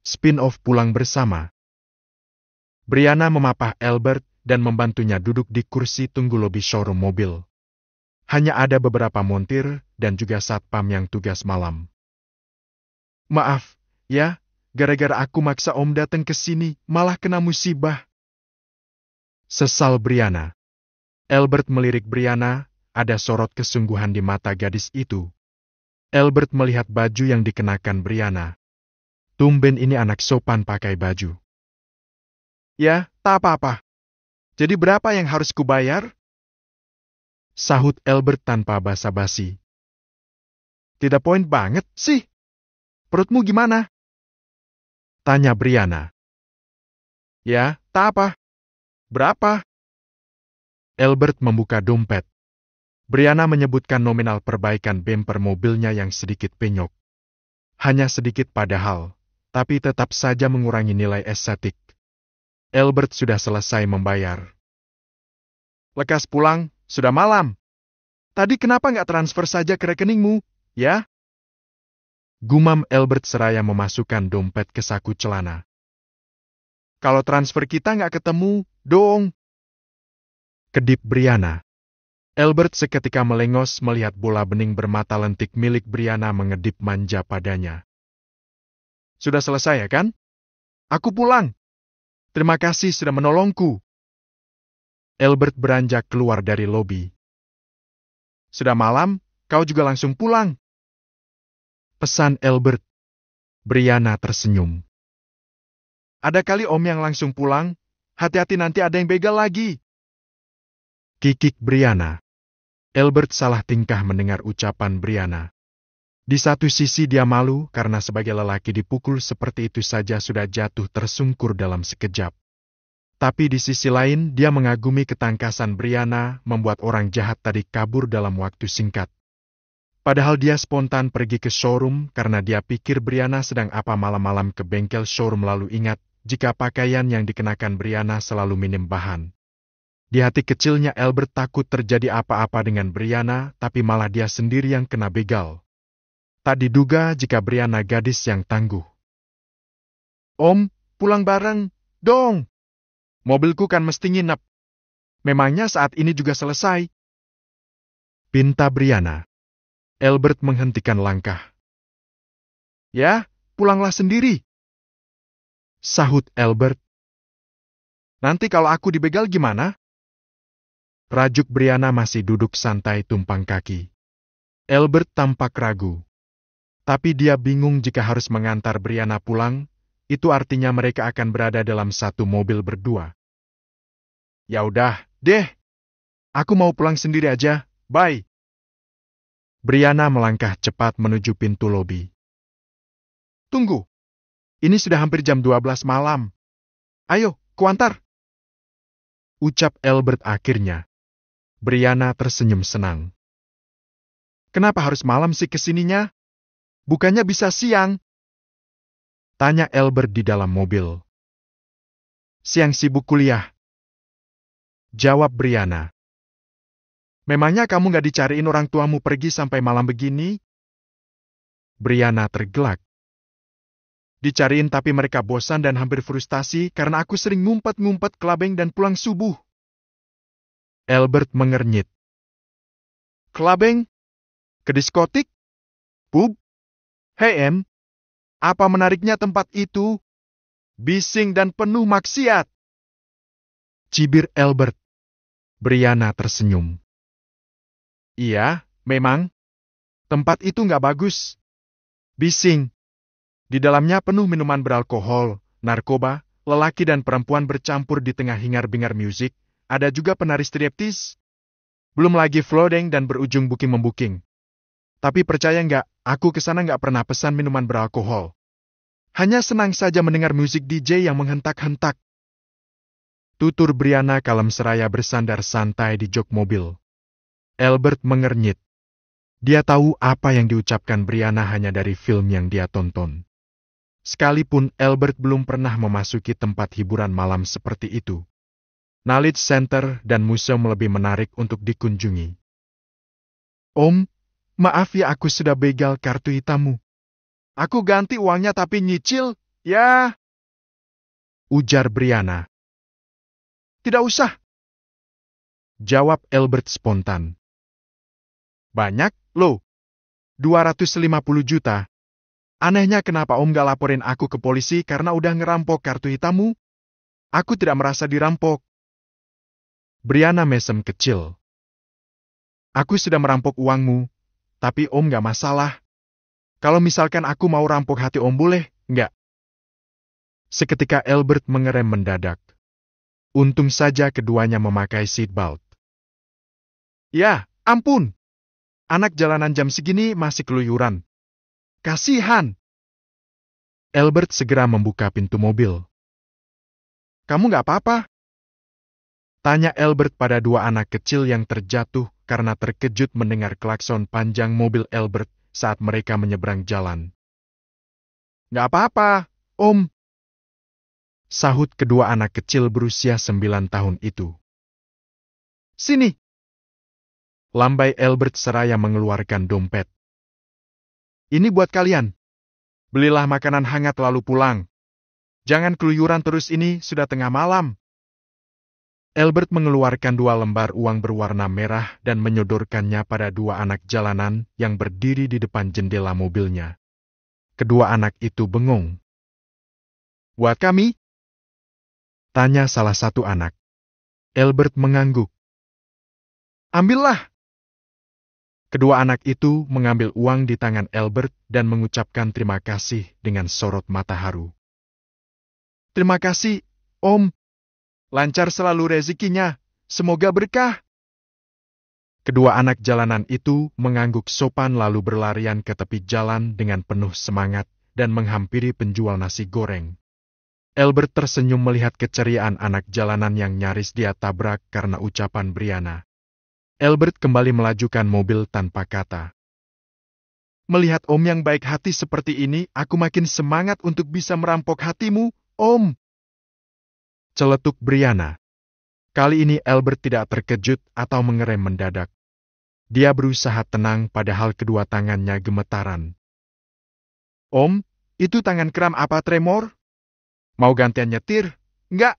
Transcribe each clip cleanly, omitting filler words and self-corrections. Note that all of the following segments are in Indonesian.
Spin-off Pulang Bersama. Brianna memapah Albert dan membantunya duduk di kursi tunggu lobi showroom mobil. Hanya ada beberapa montir dan juga satpam yang tugas malam. Maaf, ya, gara-gara aku maksa Om datang ke sini, malah kena musibah. Sesal Brianna. Albert melirik Brianna, ada sorot kesungguhan di mata gadis itu. Albert melihat baju yang dikenakan Brianna. Tumben ini anak sopan pakai baju. Ya, tak apa-apa. Jadi berapa yang harus kubayar? Sahut Albert tanpa basa-basi. Tidak poin banget sih. Perutmu gimana? Tanya Brianna. Ya, tak apa. Berapa? Albert membuka dompet. Brianna menyebutkan nominal perbaikan bemper mobilnya yang sedikit penyok. Hanya sedikit padahal, tapi tetap saja mengurangi nilai estetik. Albert sudah selesai membayar. Lekas pulang, sudah malam. Tadi kenapa nggak transfer saja ke rekeningmu, ya? Gumam Albert seraya memasukkan dompet ke saku celana. Kalau transfer kita nggak ketemu, dong. Kedip Brianna. Albert seketika melengos melihat bola bening bermata lentik milik Brianna mengedip manja padanya. Sudah selesai ya kan? Aku pulang. Terima kasih sudah menolongku. Albert beranjak keluar dari lobi. Sudah malam, kau juga langsung pulang. Pesan Albert. Brianna tersenyum. Ada kali Om yang langsung pulang, hati-hati nanti ada yang begal lagi. Kikik Brianna. Albert salah tingkah mendengar ucapan Brianna. Di satu sisi dia malu karena sebagai lelaki dipukul seperti itu saja sudah jatuh tersungkur dalam sekejap. Tapi di sisi lain dia mengagumi ketangkasan Brianna membuat orang jahat tadi kabur dalam waktu singkat. Padahal dia spontan pergi ke showroom karena dia pikir Brianna sedang apa malam-malam ke bengkel showroom lalu ingat jika pakaian yang dikenakan Brianna selalu minim bahan. Di hati kecilnya Albert takut terjadi apa-apa dengan Brianna tapi malah dia sendiri yang kena begal. Tak diduga jika Brianna gadis yang tangguh. Om, pulang bareng, dong. Mobilku kan mesti nginep. Memangnya saat ini juga selesai? Pinta Brianna. Albert menghentikan langkah. Ya, pulanglah sendiri. Sahut Albert. Nanti kalau aku dibegal gimana? Rajuk Brianna masih duduk santai tumpang kaki. Albert tampak ragu. Tapi dia bingung jika harus mengantar Brianna pulang, itu artinya mereka akan berada dalam satu mobil berdua. Ya udah, deh. Aku mau pulang sendiri aja, bye. Brianna melangkah cepat menuju pintu lobi. Tunggu. Ini sudah hampir jam 12 malam. Ayo, kuantar. Ucap Albert akhirnya. Brianna tersenyum senang. Kenapa harus malam sih kesininya? Bukannya bisa siang? Tanya Albert di dalam mobil. Siang sibuk kuliah. Jawab Brianna. Memangnya kamu gak dicariin orang tuamu pergi sampai malam begini? Brianna tergelak. Dicariin tapi mereka bosan dan hampir frustasi karena aku sering ngumpet-ngumpet kelabeng dan pulang subuh. Albert mengernyit. Kelabeng? Ke diskotik? Pub? Hei Em, apa menariknya tempat itu? Bising dan penuh maksiat. Cibir Albert. Brianna tersenyum. Iya, memang. Tempat itu nggak bagus. Bising. Di dalamnya penuh minuman beralkohol, narkoba, lelaki dan perempuan bercampur di tengah hingar-bingar musik, ada juga penari striptease. Belum lagi flooding dan berujung booking-membuking. Tapi percaya nggak, aku kesana nggak pernah pesan minuman beralkohol. Hanya senang saja mendengar musik DJ yang menghentak-hentak. Tutur Brianna kalem seraya bersandar santai di jok mobil. Albert mengernyit. Dia tahu apa yang diucapkan Brianna hanya dari film yang dia tonton. Sekalipun Albert belum pernah memasuki tempat hiburan malam seperti itu. Knowledge Center dan museum lebih menarik untuk dikunjungi. Om, maaf ya aku sudah begal kartu hitammu. Aku ganti uangnya tapi nyicil, Ya, ujar Brianna. Tidak usah, jawab Albert spontan. Banyak, loh. 250 juta. Anehnya kenapa Om gak laporin aku ke polisi karena udah ngerampok kartu hitammu? Aku tidak merasa dirampok. Brianna mesem kecil. Aku sudah merampok uangmu, tapi Om gak masalah. Kalau misalkan aku mau rampok hati Om boleh, nggak? Seketika Albert mengerem mendadak. Untung saja keduanya memakai seatbelt. Ya, ampun. Anak jalanan jam segini masih keluyuran. Kasihan. Albert segera membuka pintu mobil. Kamu nggak apa-apa? Tanya Albert pada dua anak kecil yang terjatuh karena terkejut mendengar klakson panjang mobil Albert saat mereka menyeberang jalan. Nggak apa-apa, Om. Sahut kedua anak kecil berusia 9 tahun itu. Sini. Lambai Albert seraya mengeluarkan dompet. Ini buat kalian. Belilah makanan hangat lalu pulang. Jangan keluyuran terus, ini sudah tengah malam. Albert mengeluarkan 2 lembar uang berwarna merah dan menyodorkannya pada 2 anak jalanan yang berdiri di depan jendela mobilnya. Kedua anak itu bengong. Buat kami? Tanya salah satu anak. Albert mengangguk. Ambillah. Kedua anak itu mengambil uang di tangan Albert dan mengucapkan terima kasih dengan sorot mata haru. Terima kasih, Om. Lancar selalu rezekinya. Semoga berkah. Kedua anak jalanan itu mengangguk sopan lalu berlarian ke tepi jalan dengan penuh semangat dan menghampiri penjual nasi goreng. Albert tersenyum melihat keceriaan anak jalanan yang nyaris dia tabrak karena ucapan Brianna. Albert kembali melajukan mobil tanpa kata. Melihat Om yang baik hati seperti ini, aku makin semangat untuk bisa merampok hatimu, Om. Celetuk Brianna. Kali ini Albert tidak terkejut atau mengerem mendadak. Dia berusaha tenang padahal kedua tangannya gemetaran. Om, itu tangan kram apa tremor? Mau gantian nyetir? Enggak.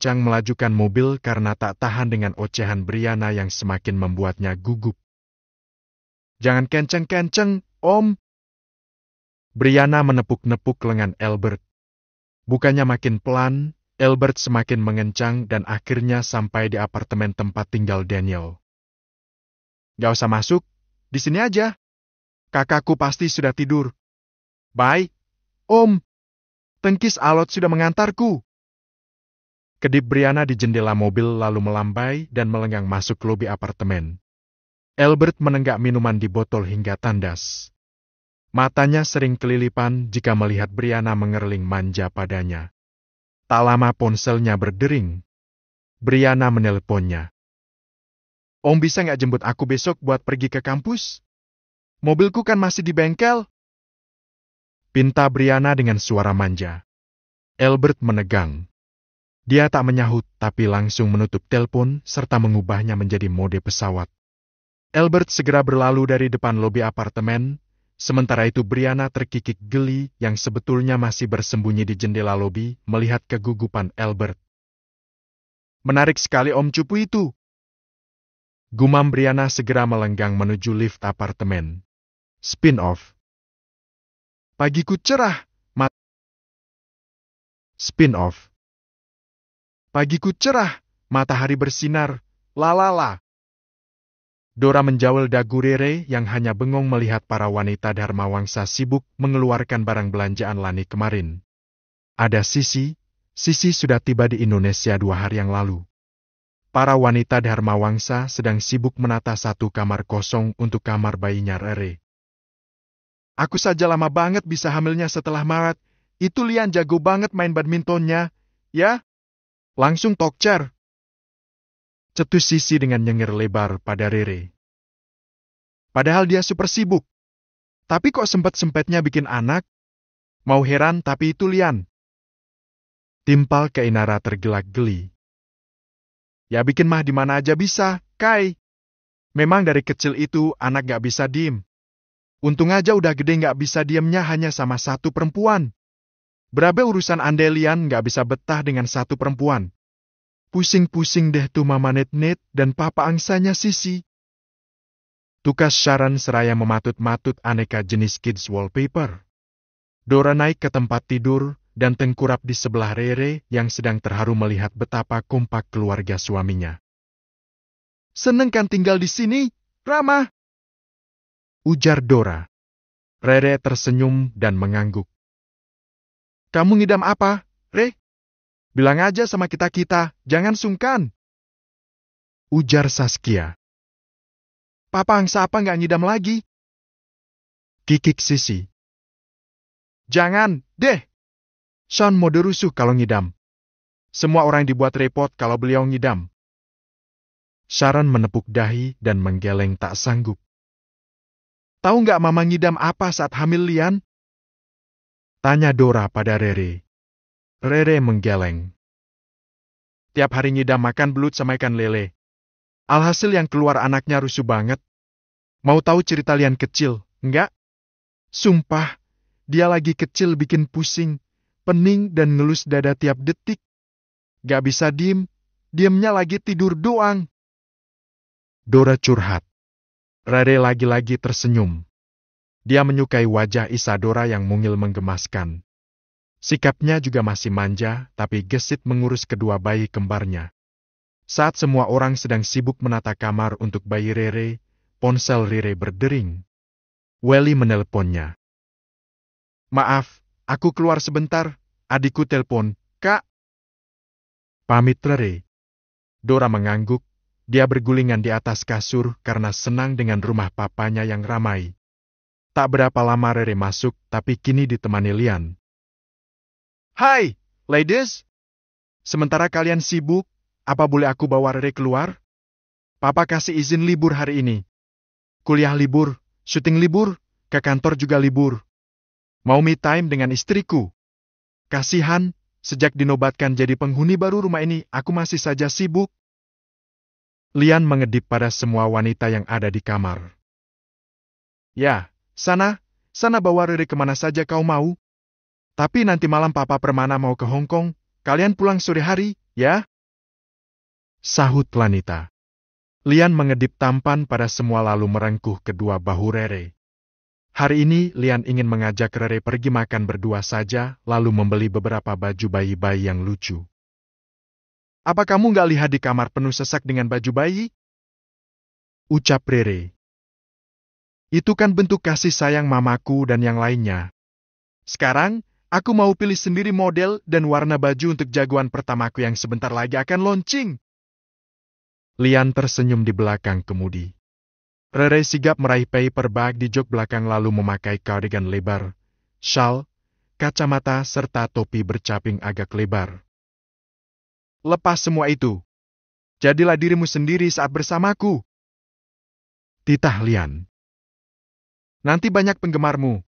Chang melajukan mobil karena tak tahan dengan ocehan Brianna yang semakin membuatnya gugup. "Jangan kenceng-kenceng, Om." Brianna menepuk-nepuk lengan Albert. Bukannya makin pelan, Albert semakin mengencang dan akhirnya sampai di apartemen tempat tinggal Daniel. "Gak usah masuk, di sini aja. Kakakku pasti sudah tidur." "Baik, Om. Tengkis alot sudah mengantarku." Kedip Brianna di jendela mobil lalu melambai dan melenggang masuk lobi apartemen. Albert menenggak minuman di botol hingga tandas. Matanya sering kelilipan jika melihat Brianna mengerling manja padanya. Tak lama ponselnya berdering. Brianna menelponnya. "Om bisa nggak jemput aku besok buat pergi ke kampus? Mobilku kan masih di bengkel." Pinta Brianna dengan suara manja. Albert menegang. Dia tak menyahut tapi langsung menutup telepon serta mengubahnya menjadi mode pesawat. Albert segera berlalu dari depan lobi apartemen, sementara itu Brianna terkikik geli yang sebetulnya masih bersembunyi di jendela lobi melihat kegugupan Albert. "Menarik sekali Om cupu itu." Gumam Brianna segera melenggang menuju lift apartemen. Spin-off. Pagiku cerah, Spin-off. Pagiku cerah, matahari bersinar, lalala. Dora menjawel dagu Rere yang hanya bengong melihat para wanita Dharma Wangsa sibuk mengeluarkan barang belanjaan Lani kemarin. Ada Sisi sudah tiba di Indonesia 2 hari yang lalu. Para wanita Dharma Wangsa sedang sibuk menata satu kamar kosong untuk kamar bayinya Rere. "Aku saja lama banget bisa hamilnya setelah Maret. Itu Lian jago banget main badmintonnya, ya? Langsung tokcer." Cetus Sisi dengan nyengir lebar pada Rere. Padahal dia super sibuk. Tapi kok sempet-sempetnya bikin anak? Mau heran tapi itu Lian. Timpal ke Inara tergelak geli. "Ya bikin mah di mana aja bisa, Kai. Memang dari kecil itu anak gak bisa diem. Untung aja udah gede gak bisa diemnya hanya sama satu perempuan. Berabe urusan Andelian gak bisa betah dengan satu perempuan. Pusing-pusing deh tuh Mama Net-Net dan Papa angsanya Sisi." Tukas Sharon seraya mematut-matut aneka jenis kids wallpaper. Dora naik ke tempat tidur dan tengkurap di sebelah Rere yang sedang terharu melihat betapa kompak keluarga suaminya. "Seneng kan tinggal di sini, Rama?" ujar Dora. Rere tersenyum dan mengangguk. "Kamu ngidam apa, Re? Bilang aja sama kita-kita, jangan sungkan," ujar Saskia. "Papa angsa apa nggak ngidam lagi?" kikik Sisi. "Jangan, deh. Sean mode rusuh kalau ngidam. Semua orang dibuat repot kalau beliau ngidam." Sharon menepuk dahi dan menggeleng tak sanggup. "Tahu nggak Mama ngidam apa saat hamil Lian?" tanya Dora pada Rere. Rere menggeleng. "Tiap hari ngidam makan belut sama ikan lele. Alhasil yang keluar anaknya rusuh banget. Mau tahu cerita Lian kecil, enggak? Sumpah, dia lagi kecil bikin pusing, pening dan ngelus dada tiap detik. Gak bisa diemnya lagi tidur doang." Dora curhat. Rere lagi-lagi tersenyum. Dia menyukai wajah Isadora yang mungil menggemaskan. Sikapnya juga masih manja, tapi gesit mengurus kedua bayi kembarnya. Saat semua orang sedang sibuk menata kamar untuk bayi Rere, ponsel Rere berdering. Welly menelponnya. "Maaf, aku keluar sebentar. Adikku telepon, Kak." Pamit Rere. Dora mengangguk. Dia bergulingan di atas kasur karena senang dengan rumah papanya yang ramai. Tak berapa lama Rere masuk, tapi kini ditemani Lian. "Hai, ladies. Sementara kalian sibuk, apa boleh aku bawa Rere keluar? Papa kasih izin libur hari ini. Kuliah libur, syuting libur, ke kantor juga libur. Mau me time dengan istriku. Kasihan, sejak dinobatkan jadi penghuni baru rumah ini, aku masih saja sibuk." Lian mengedip pada semua wanita yang ada di kamar. "Ya, sana bawa Rere kemana saja kau mau. Tapi nanti malam Papa Permana mau ke Hong Kong, kalian pulang sore hari, ya?" sahut wanita. Lian mengedip tampan pada semua lalu merengkuh kedua bahu Rere. Hari ini Lian ingin mengajak Rere pergi makan berdua saja, lalu membeli beberapa baju bayi-bayi yang lucu. Apa kamu nggak lihat di kamar penuh sesak dengan baju bayi? Ucap Rere. Itu kan bentuk kasih sayang mamaku dan yang lainnya. Sekarang, aku mau pilih sendiri model dan warna baju untuk jagoan pertamaku yang sebentar lagi akan launching. Lian tersenyum di belakang kemudi. Rere sigap meraih paper bag di jok belakang lalu memakai cardigan lebar, shawl, kacamata serta topi bercaping agak lebar. Lepas semua itu. Jadilah dirimu sendiri saat bersamaku. Titah Lian. Nanti banyak penggemarmu.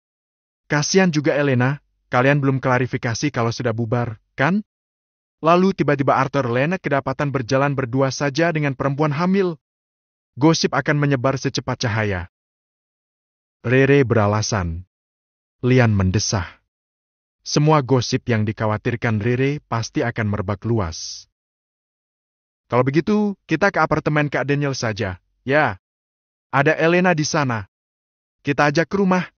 Kasian juga Elena, kalian belum klarifikasi kalau sudah bubar, kan? Lalu tiba-tiba Arthur Lena kedapatan berjalan berdua saja dengan perempuan hamil. Gosip akan menyebar secepat cahaya. Rere beralasan. Lian mendesah. Semua gosip yang dikhawatirkan Rere pasti akan merebak luas. Kalau begitu, kita ke apartemen Kak Daniel saja. Ya, ada Elena di sana. Kita ajak ke rumah.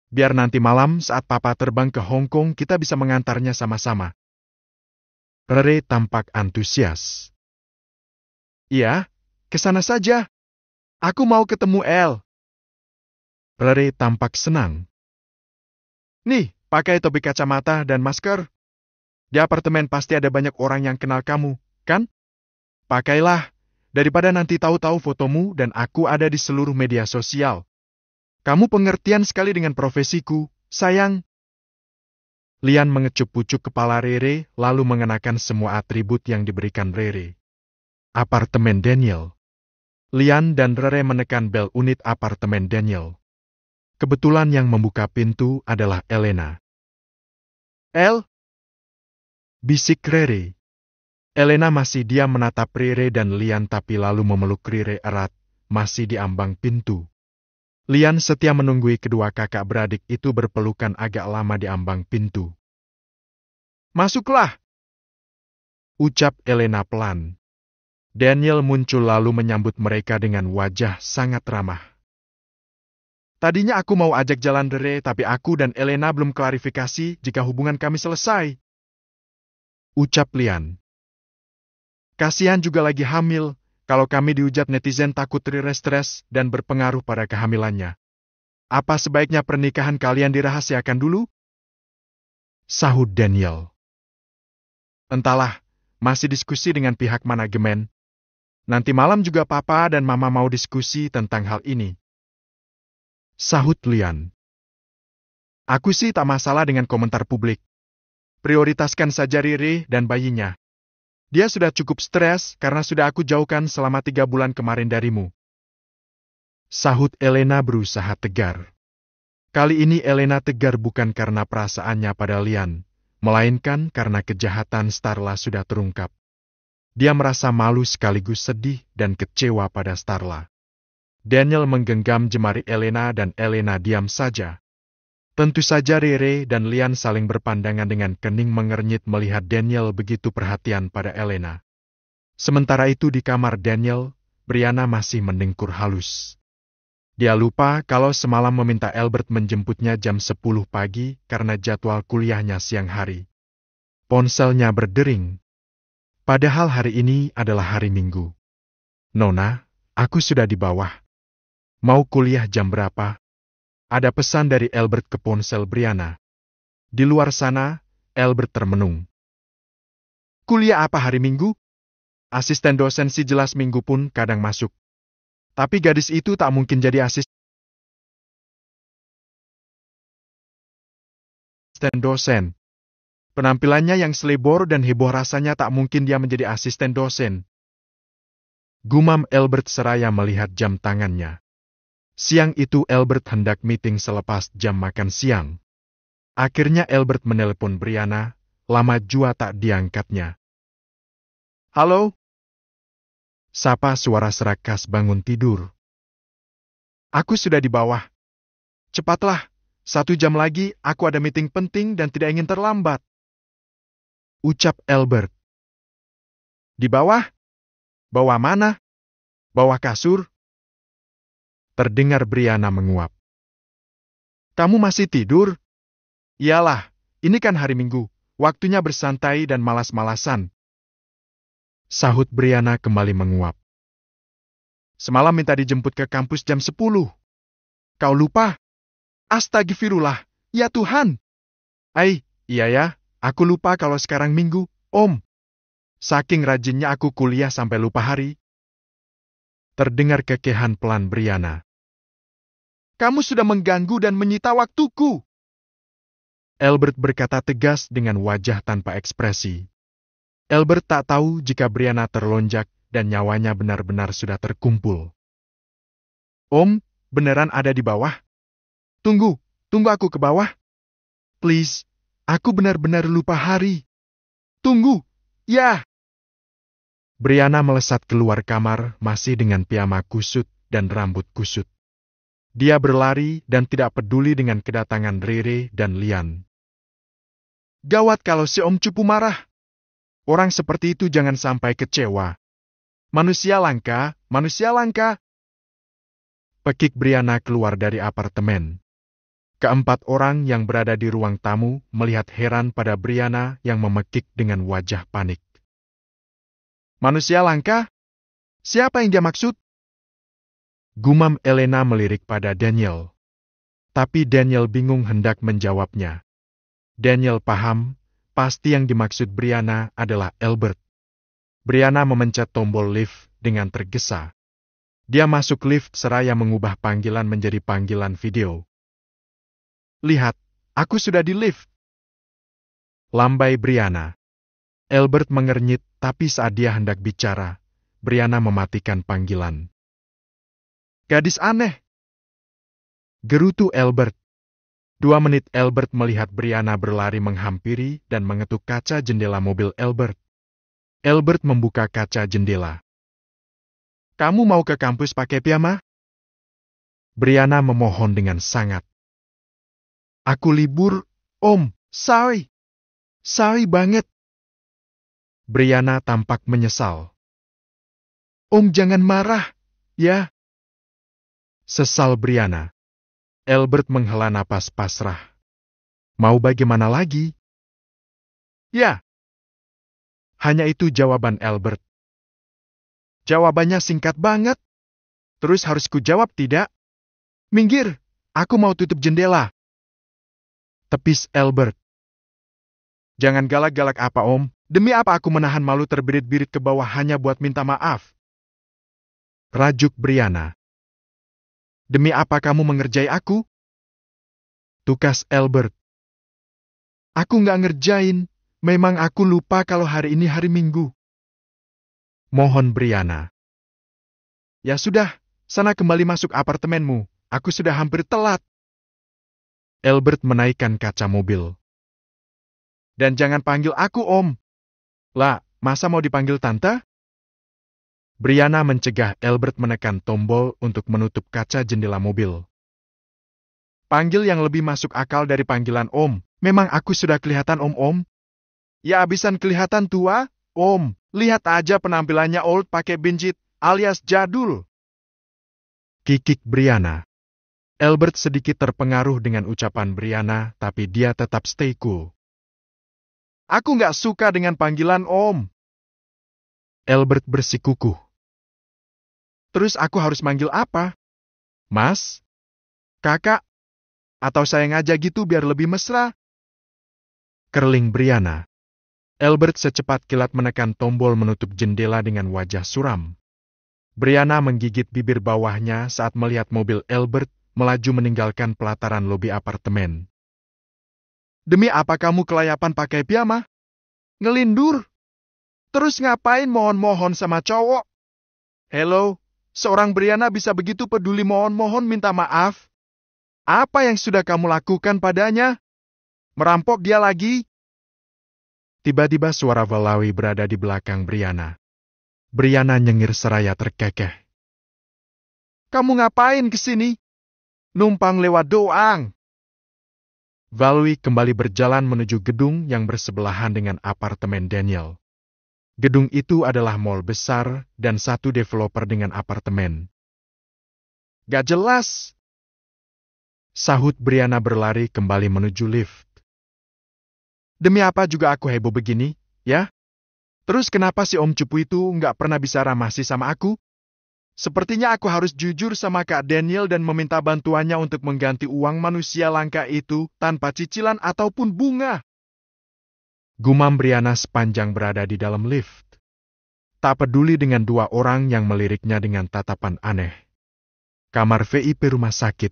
Biar nanti malam saat Papa terbang ke Hong Kong kita bisa mengantarnya sama-sama. Rere tampak antusias. Iya, ke sana saja. Aku mau ketemu El. Rere tampak senang. Nih, pakai topi kacamata dan masker. Di apartemen pasti ada banyak orang yang kenal kamu, kan? Pakailah, daripada nanti tahu-tahu fotomu dan aku ada di seluruh media sosial. Kamu pengertian sekali dengan profesiku, sayang. Lian mengecup pucuk kepala Rere, lalu mengenakan semua atribut yang diberikan Rere. Apartemen Daniel. Lian dan Rere menekan bel unit apartemen Daniel. Kebetulan yang membuka pintu adalah Elena. El? Bisik Rere. Elena masih diam menatap Rere dan Lian tapi lalu memeluk Rere erat, masih di ambang pintu. Lian setia menunggui kedua kakak beradik itu berpelukan agak lama di ambang pintu. Masuklah! Ucap Elena pelan. Daniel muncul lalu menyambut mereka dengan wajah sangat ramah. Tadinya aku mau ajak jalan Rere, tapi aku dan Elena belum klarifikasi jika hubungan kami selesai. Ucap Lian. Kasihan juga lagi hamil. Kalau kami dihujat netizen takut Rere stres dan berpengaruh pada kehamilannya. Apa sebaiknya pernikahan kalian dirahasiakan dulu? Sahut Daniel. Entahlah, masih diskusi dengan pihak manajemen. Nanti malam juga Papa dan Mama mau diskusi tentang hal ini. Sahut Lian. Aku sih tak masalah dengan komentar publik. Prioritaskan saja Rere dan bayinya. Dia sudah cukup stres karena sudah aku jauhkan selama 3 bulan kemarin darimu. Sahut Elena berusaha tegar. Kali ini Elena tegar bukan karena perasaannya pada Lian, melainkan karena kejahatan Starla sudah terungkap. Dia merasa malu sekaligus sedih dan kecewa pada Starla. Daniel menggenggam jemari Elena dan Elena diam saja. Tentu saja Rere dan Lian saling berpandangan dengan kening mengernyit melihat Daniel begitu perhatian pada Elena. Sementara itu di kamar Daniel, Brianna masih mendengkur halus. Dia lupa kalau semalam meminta Albert menjemputnya jam 10 pagi karena jadwal kuliahnya siang hari. Ponselnya berdering. Padahal hari ini adalah hari Minggu. Nona, aku sudah di bawah. Mau kuliah jam berapa? Ada pesan dari Albert ke ponsel Brianna. Di luar sana, Albert termenung. Kuliah apa hari Minggu? Asisten dosen si jelas Minggu pun kadang masuk. Tapi gadis itu tak mungkin jadi asisten dosen. Penampilannya yang selebor dan heboh rasanya tak mungkin dia menjadi asisten dosen. Gumam Albert seraya melihat jam tangannya. Siang itu Albert hendak meeting selepas jam makan siang. Akhirnya Albert menelepon Brianna, lama jua tak diangkatnya. Halo? Sapa suara serak khas bangun tidur. Aku sudah di bawah. Cepatlah, 1 jam lagi aku ada meeting penting dan tidak ingin terlambat. Ucap Albert. Di bawah? Bawah mana? Bawah kasur? Terdengar Brianna menguap. Kamu masih tidur? Iyalah, ini kan hari Minggu, waktunya bersantai dan malas-malasan. Sahut Brianna kembali menguap. Semalam minta dijemput ke kampus jam 10. Kau lupa? Astagfirullah, ya Tuhan. Iya ya, aku lupa kalau sekarang Minggu, Om. Saking rajinnya aku kuliah sampai lupa hari. Terdengar kekehan pelan Brianna. Kamu sudah mengganggu dan menyita waktuku. Albert berkata tegas dengan wajah tanpa ekspresi. Albert tak tahu jika Brianna terlonjak dan nyawanya benar-benar sudah terkumpul. Om, beneran ada di bawah? Tunggu aku ke bawah. Please, aku benar-benar lupa hari. Tunggu, ya. Brianna melesat keluar kamar masih dengan piyama kusut dan rambut kusut. Dia berlari dan tidak peduli dengan kedatangan Rere dan Lian. Gawat kalau si Om Cupu marah. Orang seperti itu jangan sampai kecewa. Manusia langka, manusia langka. Pekik Brianna keluar dari apartemen. Keempat orang yang berada di ruang tamu melihat heran pada Brianna yang memekik dengan wajah panik. Manusia langka? Siapa yang dia maksud? Gumam Elena melirik pada Daniel. Tapi Daniel bingung hendak menjawabnya. Daniel paham, pasti yang dimaksud Brianna adalah Albert. Brianna memencet tombol lift dengan tergesa. Dia masuk lift seraya mengubah panggilan menjadi panggilan video. Lihat, aku sudah di lift. Lambai Brianna. Albert mengernyit, tapi saat dia hendak bicara, Brianna mematikan panggilan. Gadis aneh. Gerutu Albert. 2 menit Albert melihat Brianna berlari menghampiri dan mengetuk kaca jendela mobil Albert. Albert membuka kaca jendela. Kamu mau ke kampus pakai piyama? Brianna memohon dengan sangat. Aku libur, Om. Sorry banget. Brianna tampak menyesal. Om jangan marah, ya. Sesal Brianna. Albert menghela napas pasrah. Mau bagaimana lagi? Ya. Hanya itu jawaban Albert. Jawabannya singkat banget. Terus harus kujawab tidak? Minggir, aku mau tutup jendela. Tepis Albert. Jangan galak-galak apa Om. Demi apa aku menahan malu terbirit-birit ke bawah hanya buat minta maaf? Rajuk Brianna. Demi apa kamu mengerjai aku? Tukas Albert. Aku nggak ngerjain. Memang aku lupa kalau hari ini hari Minggu. Mohon Brianna. Ya sudah, sana kembali masuk apartemenmu. Aku sudah hampir telat. Albert menaikkan kaca mobil. Dan jangan panggil aku Om. Lah, masa mau dipanggil Tante? Brianna mencegah Albert menekan tombol untuk menutup kaca jendela mobil. Panggil yang lebih masuk akal dari panggilan Om. Memang aku sudah kelihatan Om. Ya abisan kelihatan tua, Om. Lihat aja penampilannya old pakai binjit, alias jadul. Kikik Brianna. Albert sedikit terpengaruh dengan ucapan Brianna, tapi dia tetap stay cool. Aku nggak suka dengan panggilan Om. Albert bersikukuh. Terus aku harus manggil apa? Mas? Kakak? Atau sayang aja gitu biar lebih mesra? Kerling Brianna. Albert secepat kilat menekan tombol menutup jendela dengan wajah suram. Brianna menggigit bibir bawahnya saat melihat mobil Albert melaju meninggalkan pelataran lobi apartemen. Demi apa kamu kelayapan pakai piyama? Ngelindur? Terus ngapain mohon-mohon sama cowok? Hello? Seorang Brianna bisa begitu peduli mohon-mohon minta maaf? Apa yang sudah kamu lakukan padanya? Merampok dia lagi? Tiba-tiba suara Valawi berada di belakang Brianna. Brianna nyengir seraya terkekeh. Kamu ngapain kesini? Numpang lewat doang. Valawi kembali berjalan menuju gedung yang bersebelahan dengan apartemen Daniel. Gedung itu adalah mall besar dan satu developer dengan apartemen. Gak jelas, sahut Brianna berlari kembali menuju lift. Demi apa juga aku heboh begini, ya? Terus kenapa si Om Cupu itu nggak pernah bisa ramah sih sama aku? Sepertinya aku harus jujur sama Kak Daniel dan meminta bantuannya untuk mengganti uang manusia langka itu tanpa cicilan ataupun bunga. Gumam Brianna sepanjang berada di dalam lift. Tak peduli dengan dua orang yang meliriknya dengan tatapan aneh. Kamar VIP rumah sakit.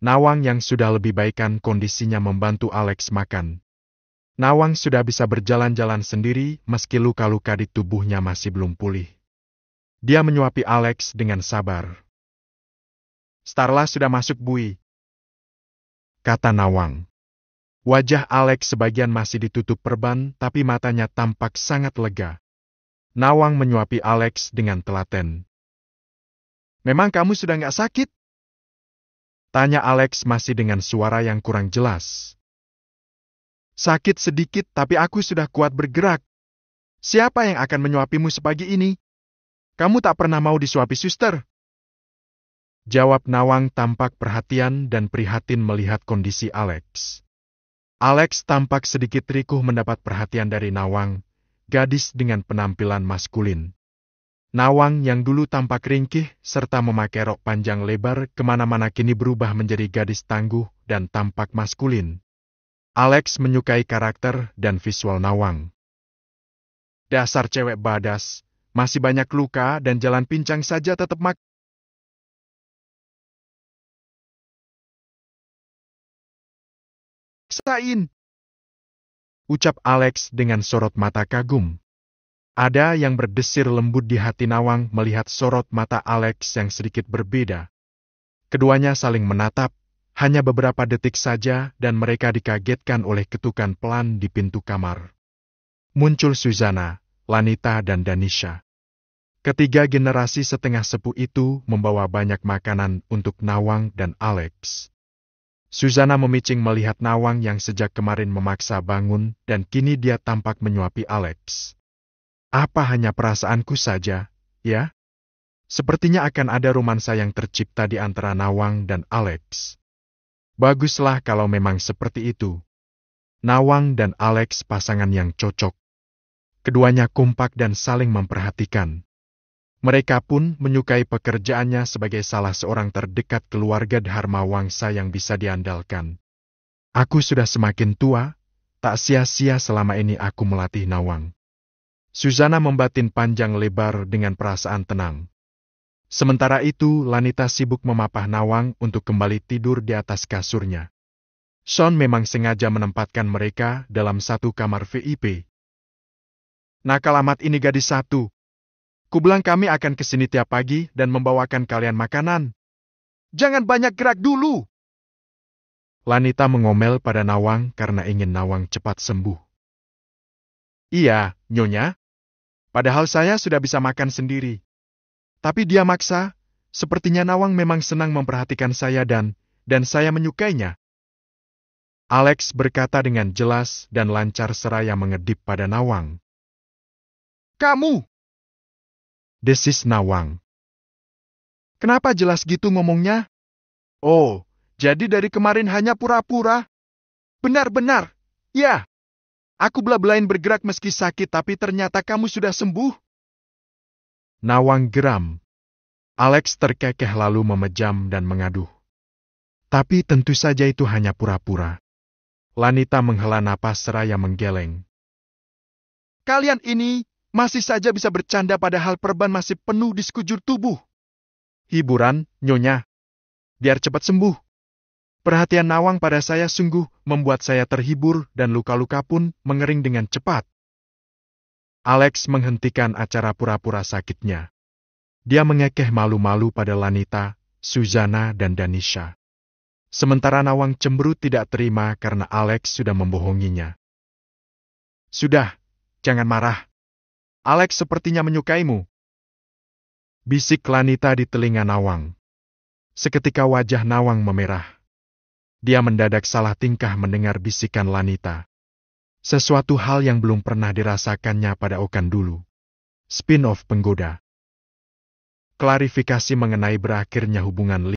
Nawang yang sudah lebih baikan kondisinya membantu Alex makan. Nawang sudah bisa berjalan-jalan sendiri meski luka-luka di tubuhnya masih belum pulih. Dia menyuapi Alex dengan sabar. Starla sudah masuk, Bui, kata Nawang. Wajah Alex sebagian masih ditutup perban, tapi matanya tampak sangat lega. Nawang menyuapi Alex dengan telaten. Memang kamu sudah nggak sakit? Tanya Alex masih dengan suara yang kurang jelas. Sakit sedikit, tapi aku sudah kuat bergerak. Siapa yang akan menyuapimu sepagi ini? Kamu tak pernah mau disuapi suster? Jawab Nawang tampak perhatian dan prihatin melihat kondisi Alex. Alex tampak sedikit rikuh mendapat perhatian dari Nawang, gadis dengan penampilan maskulin. Nawang yang dulu tampak ringkih serta memakai rok panjang lebar kemana-mana kini berubah menjadi gadis tangguh dan tampak maskulin. Alex menyukai karakter dan visual Nawang. Dasar cewek badas, masih banyak luka dan jalan pincang saja tetap maksain. Ucap Alex dengan sorot mata kagum. Ada yang berdesir lembut di hati Nawang melihat sorot mata Alex yang sedikit berbeda. Keduanya saling menatap, hanya beberapa detik saja dan mereka dikagetkan oleh ketukan pelan di pintu kamar. Muncul Suzana, Lanita dan Danisha. Ketiga generasi setengah sepuh itu membawa banyak makanan untuk Nawang dan Alex. Suzana memicing melihat Nawang yang sejak kemarin memaksa bangun dan kini dia tampak menyuapi Alex. Apa hanya perasaanku saja, ya? Sepertinya akan ada romansa yang tercipta di antara Nawang dan Alex. Baguslah kalau memang seperti itu. Nawang dan Alex pasangan yang cocok. Keduanya kompak dan saling memperhatikan. Mereka pun menyukai pekerjaannya sebagai salah seorang terdekat keluarga Dharma Wangsa yang bisa diandalkan. Aku sudah semakin tua, tak sia-sia selama ini aku melatih Nawang. Suzana membatin panjang lebar dengan perasaan tenang. Sementara itu, Lanita sibuk memapah Nawang untuk kembali tidur di atas kasurnya. Sean memang sengaja menempatkan mereka dalam satu kamar VIP. Nakal amat ini gadis satu. Kubilang kami akan kesini tiap pagi dan membawakan kalian makanan. Jangan banyak gerak dulu. Lanita mengomel pada Nawang karena ingin Nawang cepat sembuh. Iya, Nyonya. Padahal saya sudah bisa makan sendiri. Tapi dia maksa, sepertinya Nawang memang senang memperhatikan saya dan saya menyukainya. Alex berkata dengan jelas dan lancar seraya mengedip pada Nawang. Kamu! Desis Nawang. Kenapa jelas gitu ngomongnya? Oh, jadi dari kemarin hanya pura-pura? Benar-benar, ya. Aku bela-belain bergerak meski sakit tapi ternyata kamu sudah sembuh. Nawang geram. Alex terkekeh lalu memejam dan mengaduh. Tapi tentu saja itu hanya pura-pura. Lanita menghela napas seraya menggeleng. Kalian ini masih saja bisa bercanda padahal perban masih penuh di sekujur tubuh. Hiburan, Nyonya. Biar cepat sembuh. Perhatian Nawang pada saya sungguh membuat saya terhibur dan luka-luka pun mengering dengan cepat. Alex menghentikan acara pura-pura sakitnya. Dia mengekeh malu-malu pada Lanita, Suzana, dan Danisha. Sementara Nawang cemberut tidak terima karena Alex sudah membohonginya. Sudah, jangan marah. Alex sepertinya menyukaimu. Bisik Lanita di telinga Nawang. Seketika wajah Nawang memerah. Dia mendadak salah tingkah mendengar bisikan Lanita. Sesuatu hal yang belum pernah dirasakannya pada Okan dulu. Spin-off penggoda. Klarifikasi mengenai berakhirnya hubungan